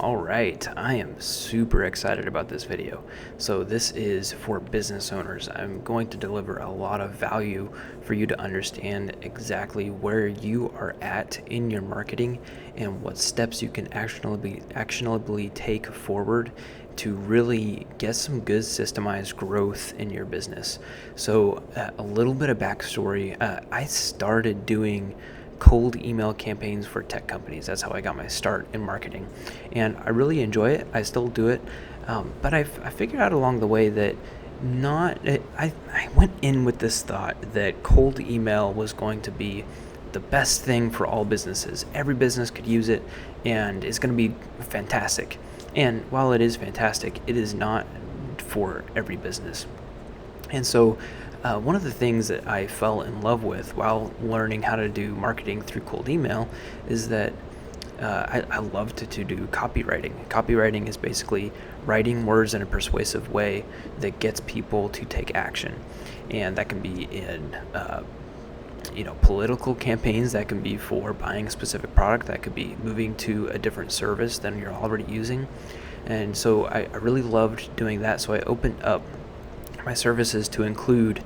All right, I am super excited about this video. So this is for business owners. I'm going to deliver a lot of value for you to understand exactly where you are at in your marketing and what steps you can actionably take forward to really get some good systemized growth in your business. So a little bit of backstory. I started doing cold email campaigns for tech companies. That's how I got my start in marketing, and I really enjoy it. I still do it, but I figured out along the way that I went in with this thought that cold email was going to be the best thing for all businesses. Every business could use it, and it's going to be fantastic. And while it is fantastic, it is not for every business. And so one of the things that I fell in love with while learning how to do marketing through cold email is that I love to do copywriting. Copywriting is basically writing words in a persuasive way that gets people to take action. And that can be in political campaigns, that can be for buying a specific product, that could be moving to a different service than you're already using. And so I really loved doing that, so I opened up my services to include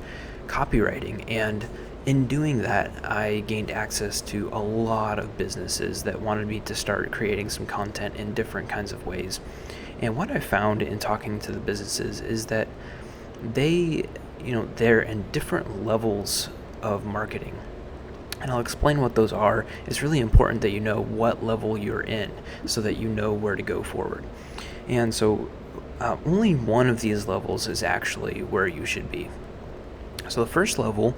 copywriting, and in doing that I gained access to a lot of businesses that wanted me to start creating some content in different kinds of ways. And what I found in talking to the businesses is that they're in different levels of marketing, and I'll explain what those are. It's really important that you know what level you're in so that you know where to go forward. And so only one of these levels is actually where you should be. So the first level,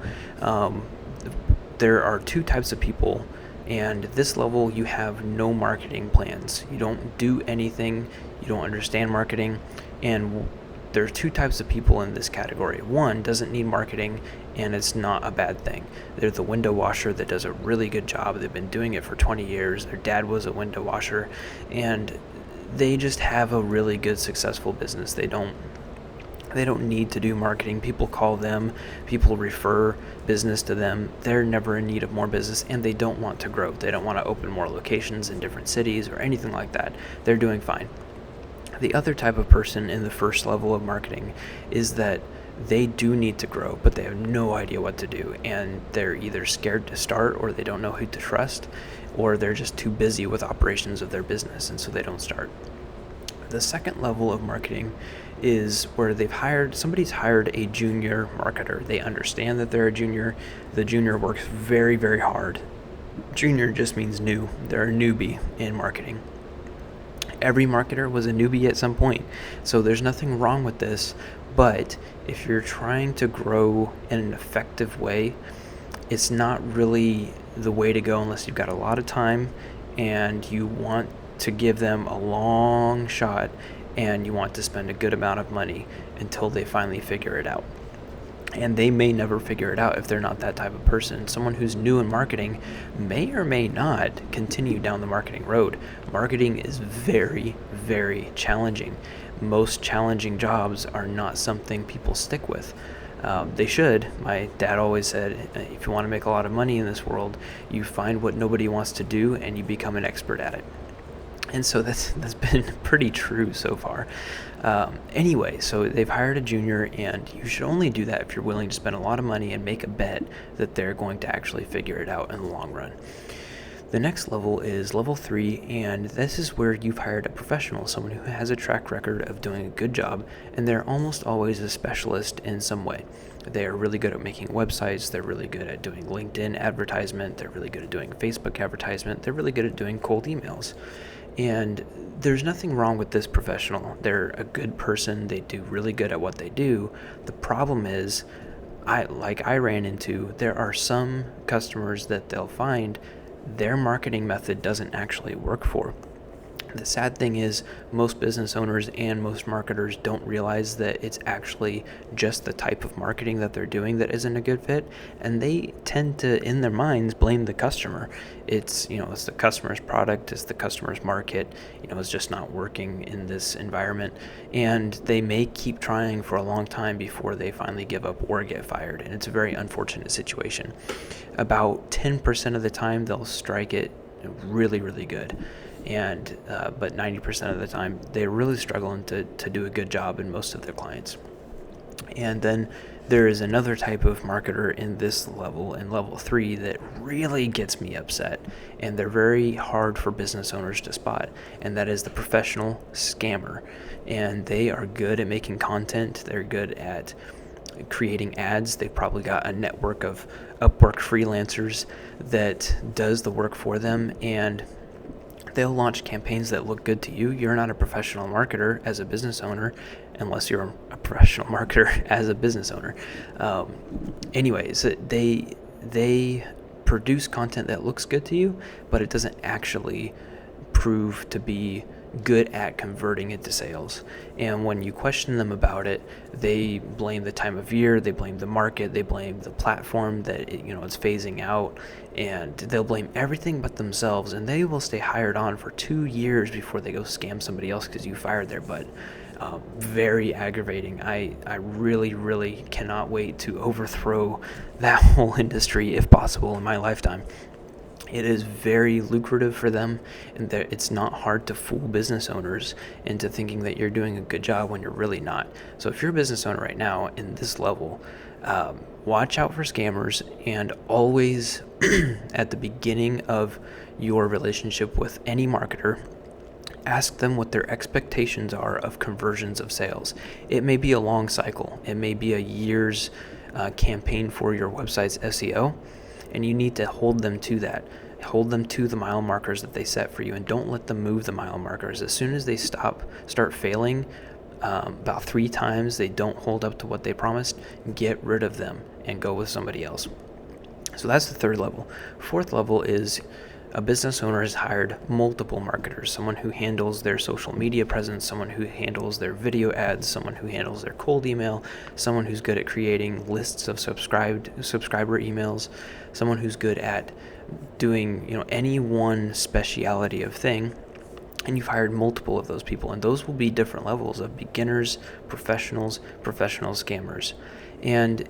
there are two types of people, and this level you have no marketing plans. You don't do anything, you don't understand marketing, and there's two types of people in this category. One doesn't need marketing, and it's not a bad thing. They're the window washer that does a really good job. They've been doing it for 20 years. Their dad was a window washer, and they just have a really good, successful business. They don't need to do marketing. People call them, people refer business to them. They're never in need of more business, and they don't want to grow. They don't want to open more locations in different cities or anything like that. They're doing fine. The other type of person in the first level of marketing is that they do need to grow, but they have no idea what to do, and they're either scared to start, or they don't know who to trust, or they're just too busy with operations of their business, and so they don't start. The second level of marketing is where somebody's hired a junior marketer. They understand that they're a junior. The junior works very, very hard. Junior just means new. They're a newbie in marketing. Every marketer was a newbie at some point, so there's nothing wrong with this. But if you're trying to grow in an effective way, it's not really the way to go unless you've got a lot of time and you want to give them a long shot and you want to spend a good amount of money until they finally figure it out. And they may never figure it out if they're not that type of person. Someone who's new in marketing may or may not continue down the marketing road. Marketing is very, very challenging. Most challenging jobs are not something people stick with. They should. My dad always said, if you want to make a lot of money in this world, you find what nobody wants to do and you become an expert at it. And so that's been pretty true so far. Anyway, so they've hired a junior, and you should only do that if you're willing to spend a lot of money and make a bet that they're going to actually figure it out in the long run. The next level is level 3, and this is where you've hired a professional, someone who has a track record of doing a good job, and they're almost always a specialist in some way. They are really good at making websites, they're really good at doing LinkedIn advertisement, they're really good at doing Facebook advertisement, they're really good at doing cold emails. And there's nothing wrong with this professional. They're a good person. They do really good at what they do. The problem is, I ran into, there are some customers that they'll find their marketing method doesn't actually work for. The sad thing is, most business owners and most marketers don't realize that it's actually just the type of marketing that they're doing that isn't a good fit, and they tend to, in their minds, blame the customer. It's the customer's product, it's the customer's market, it's just not working in this environment, and they may keep trying for a long time before they finally give up or get fired, and it's a very unfortunate situation. About 10% of the time, they'll strike it really, really good. and but 90% of the time they're really struggling to do a good job in most of their clients. And then there is another type of marketer in this level, in level 3, that really gets me upset, and they're very hard for business owners to spot, and that is the professional scammer. And they are good at making content. They're good at creating ads. They've probably got a network of Upwork freelancers that does the work for them, and they'll launch campaigns that look good to you. You're not a professional marketer as a business owner, unless you're a professional marketer as a business owner. Anyways, they produce content that looks good to you, but it doesn't actually prove to be good at converting it to sales. And when you question them about it, they blame the time of year, they blame the market, they blame the platform that it's phasing out, and they'll blame everything but themselves, and they will stay hired on for 2 years before they go scam somebody else because you fired their butt. Very aggravating. I really, really cannot wait to overthrow that whole industry if possible in my lifetime. It is very lucrative for them, and it's not hard to fool business owners into thinking that you're doing a good job when you're really not. So if you're a business owner right now in this level, watch out for scammers, and always at the beginning of your relationship with any marketer, ask them what their expectations are of conversions of sales. It may be a long cycle. It may be a year's campaign for your website's SEO, and you need to hold them to that. Hold them to the mile markers that they set for you, and don't let them move the mile markers. As soon as they start failing, about 3 times, they don't hold up to what they promised, get rid of them and go with somebody else. So that's the 3rd level. 4th level is a business owner has hired multiple marketers, someone who handles their social media presence, someone who handles their video ads, someone who handles their cold email, someone who's good at creating lists of subscriber emails, someone who's good at doing any one speciality of thing. And you've hired multiple of those people, and those will be different levels of beginners, professionals, professional scammers. And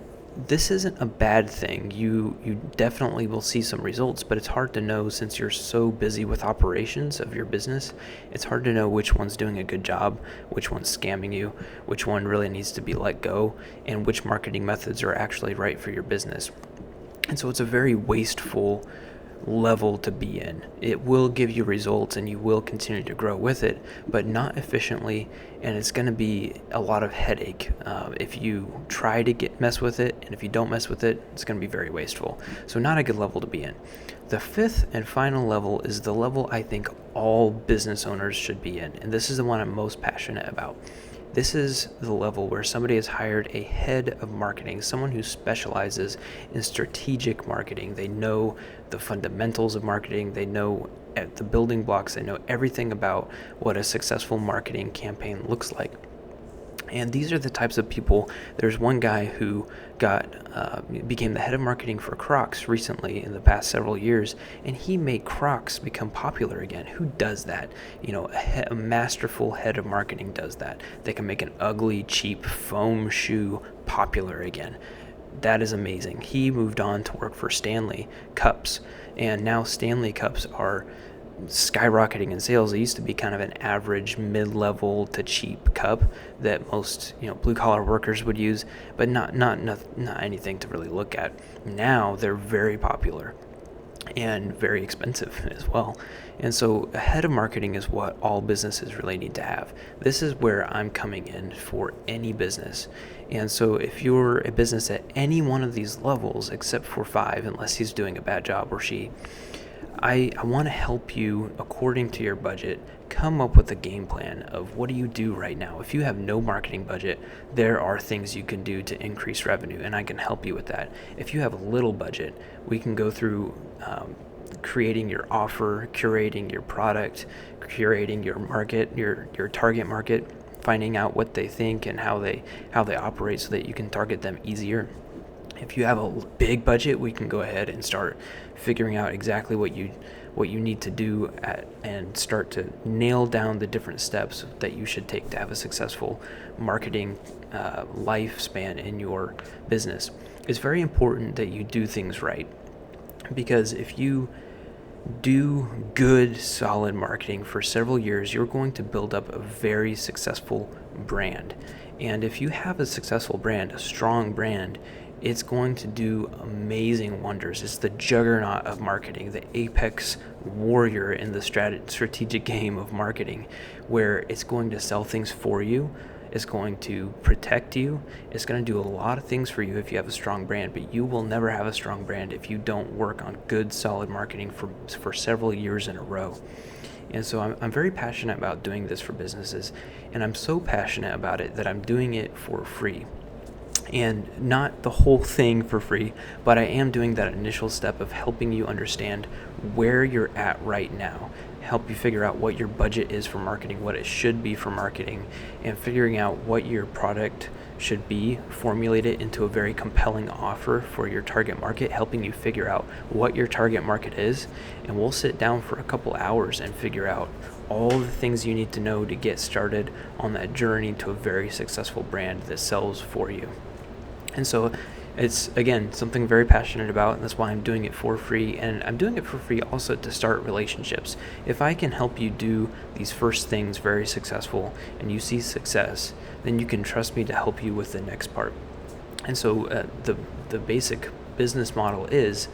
this isn't a bad thing. You definitely will see some results, but it's hard to know since you're so busy with operations of your business. It's hard to know which one's doing a good job, which one's scamming you, which one really needs to be let go, and which marketing methods are actually right for your business. And so it's a very wasteful level to be in. It will give you results and you will continue to grow with it, but not efficiently, and it's going to be a lot of headache if you try to mess with it, and if you don't mess with it, it's going to be very wasteful. So not a good level to be in. The 5th and final level is the level I think all business owners should be in, and this is the one I'm most passionate about. This is the level where somebody has hired a head of marketing, someone who specializes in strategic marketing. They know the fundamentals of marketing. They know the building blocks. They know everything about what a successful marketing campaign looks like. And these are the types of people. There's one guy who became the head of marketing for Crocs recently in the past several years, and he made Crocs become popular again. Who does that? A masterful head of marketing does that. They can make an ugly, cheap foam shoe popular again. That is amazing. He moved on to work for Stanley Cups, and now Stanley Cups are skyrocketing in sales. It used to be kind of an average mid-level to cheap cup that most blue-collar workers would use, but not anything to really look at. Now they're very popular and very expensive as well. And so a head of marketing is what all businesses really need to have. This is where I'm coming in for any business. And so if you're a business at any one of these levels, except for 5, unless he's doing a bad job or she, I want to help you, according to your budget, come up with a game plan of what do you do right now. If you have no marketing budget, there are things you can do to increase revenue, and I can help you with that. If you have a little budget, we can go through creating your offer, curating your product, curating your market, your target market, finding out what they think and how they operate so that you can target them easier. If you have a big budget, we can go ahead and start figuring out exactly what you need to do and start to nail down the different steps that you should take to have a successful marketing lifespan in your business. It's very important that you do things right, because if you do good, solid marketing for several years, you're going to build up a very successful brand. And if you have a successful brand, a strong brand, it's going to do amazing wonders. It's the juggernaut of marketing, the apex warrior in the strategic game of marketing, where it's going to sell things for you. It's going to protect you. It's going to do a lot of things for you if you have a strong brand, but you will never have a strong brand if you don't work on good, solid marketing for several years in a row. And so I'm very passionate about doing this for businesses, and I'm so passionate about it that I'm doing it for free. And not the whole thing for free, but I am doing that initial step of helping you understand where you're at right now, help you figure out what your budget is for marketing, what it should be for marketing, and figuring out what your product should be, formulate it into a very compelling offer for your target market, helping you figure out what your target market is. And we'll sit down for a couple hours and figure out all the things you need to know to get started on that journey to a very successful brand that sells for you. And so it's, again, something I'm very passionate about, and that's why I'm doing it for free. And I'm doing it for free also to start relationships. If I can help you do these first things very successful and you see success, then you can trust me to help you with the next part. And so the basic business model is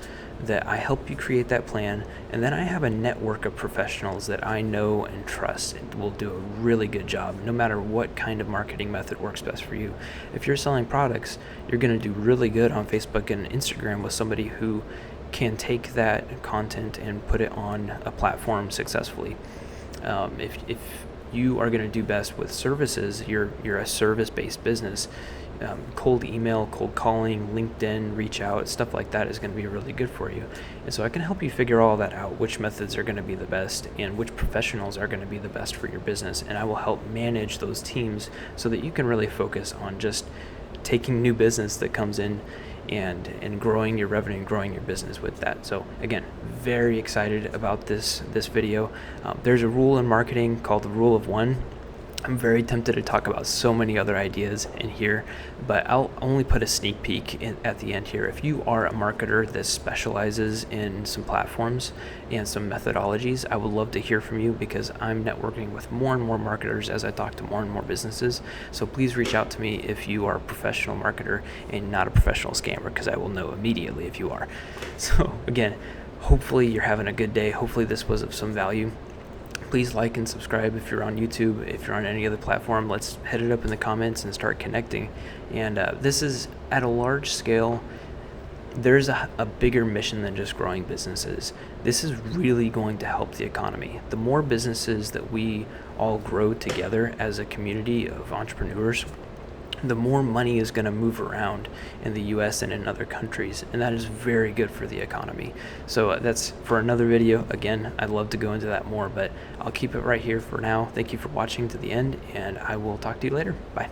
that I help you create that plan, and then I have a network of professionals that I know and trust and will do a really good job no matter what kind of marketing method works best for you. If you're selling products, you're going to do really good on Facebook and Instagram with somebody who can take that content and put it on a platform successfully. If you are going to do best with services, you're a service-based business, cold email, cold calling, LinkedIn, reach out, stuff like that is going to be really good for you. And so I can help you figure all that out, which methods are going to be the best and which professionals are going to be the best for your business. And I will help manage those teams so that you can really focus on just taking new business that comes in and growing your revenue and growing your business with that. So again, very excited about this video. There's a rule in marketing called the rule of one. I'm very tempted to talk about so many other ideas in here, but I'll only put a sneak peek at the end here. If you are a marketer that specializes in some platforms and some methodologies, I would love to hear from you because I'm networking with more and more marketers as I talk to more and more businesses. So please reach out to me if you are a professional marketer and not a professional scammer, because I will know immediately if you are. So again, hopefully you're having a good day. Hopefully this was of some value. Please like and subscribe if you're on YouTube. If you're on any other platform, let's hit it up in the comments and start connecting. And this is at a large scale. There's a bigger mission than just growing businesses. This is really going to help the economy. The more businesses that we all grow together as a community of entrepreneurs, the more money is going to move around in the US and in other countries, and that is very good for the economy. So that's for another video. Again, I'd love to go into that more, but I'll keep it right here for now. Thank you for watching to the end, and I will talk to you later. Bye.